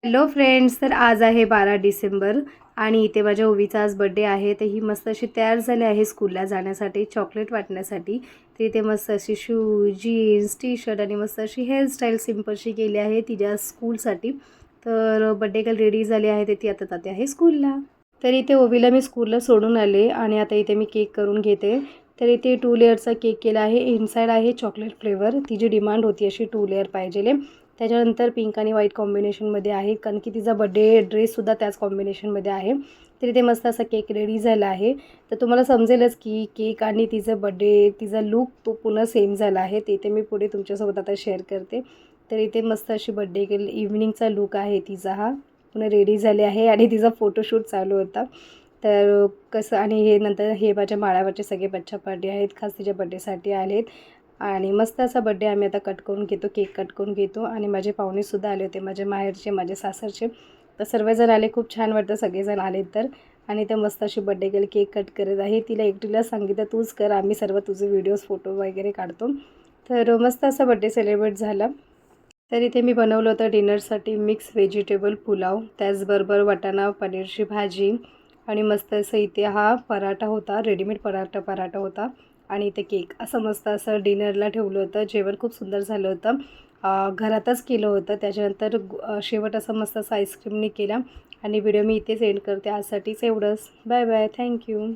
Hello friends, तर आज आहे 12 डिसेंबर आणि इथे माझ्या ओवीचा आज बर्थडे आहे. तर ही मस्त अशी तयार झाली आहे स्कूलला जाण्यासाठी, चॉकलेट वाटण्यासाठी. तर इथे मस्त अशी शूज, जीन्स, टी शर्ट आणि मस्त अशी हेअरस्टाईल सिम्पलशी केली आहे तिच्या स्कूलसाठी. तर बर्थडे गर्ल रेडी झाली आहे, तर ती आता जाते आहे स्कूलला. तर इथे ओवीला मी स्कूलला सोडून आले आणि आता इथे मी केक करून घेते. तर इथे 2 लेयरचा केक केला आहे. इनसाईड आहे चॉकलेट फ्लेवर. तिची डिमांड होती अशी 2 लेयर पाहिजे. त्याच्यानंतर पिंक आणि व्हाईट कॉम्बिनेशनमध्ये आहे, कारण की तिचा बर्थडे ड्रेससुद्धा त्याच कॉम्बिनेशनमध्ये आहे. तर इथे मस्त असा केक रेडी झाला आहे. तर तुम्हाला समजेलच की केक आणि तिचं बर्थडे तिचा लूक तो पुन्हा सेम झाला आहे. ते इथे मी पुढे तुमच्यासोबत आता शेअर करते. तर इथे मस्त अशी बर्थडे गर्ल इव्हनिंगचा लूक आहे तिचा, हा पुन्हा रेडी झाली आहे आणि तिचा फोटोशूट चालू होता. तर कसं आणि हे नंतर हे माझ्या माळ्यावरचे सगळे बच्चा पार्टी आहेत, खास तिच्या बर्थडेसाठी आलेत. आणि मस्त असा बर्थडे आम्ही आता कट करून घेतो, केक कट करून घेतो. आणि माझे पाहुणेसुद्धा आले होते, माझे माहेरचे, माझे सासरचे. तर सर्वजण आले, खूप छान वाटतं सगळेजण आले तर. आणि ते मस्त अशी बर्थडे गर्ल केक कट करत आहे. तिला एकटीला सांगितलं तूच कर, आम्ही सर्व तुझे व्हिडिओज फोटो वगैरे काढतो. तर मस्त असा बर्थडे सेलिब्रेट झाला. तर इथे मी बनवलं होतं डिनरसाठी मिक्स व्हेजिटेबल पुलाव, त्याचबरोबर वाटाणा पनीरची भाजी आणि मस्त असं इथे हा पराठा होता, रेडीमेड पराठा होता. आणि इथे केक असं मस्त असं डिनरला ठेवलं होतं. जेवण खूप सुंदर झालं होतं. घरातच केलं होतं. त्याच्यानंतर शेवट असं मस्त असं आईस्क्रीमने केला. आणि व्हिडिओ मी इथेच एंड करते. आजसाठीच एवढंच. Bye bye. थँक्यू.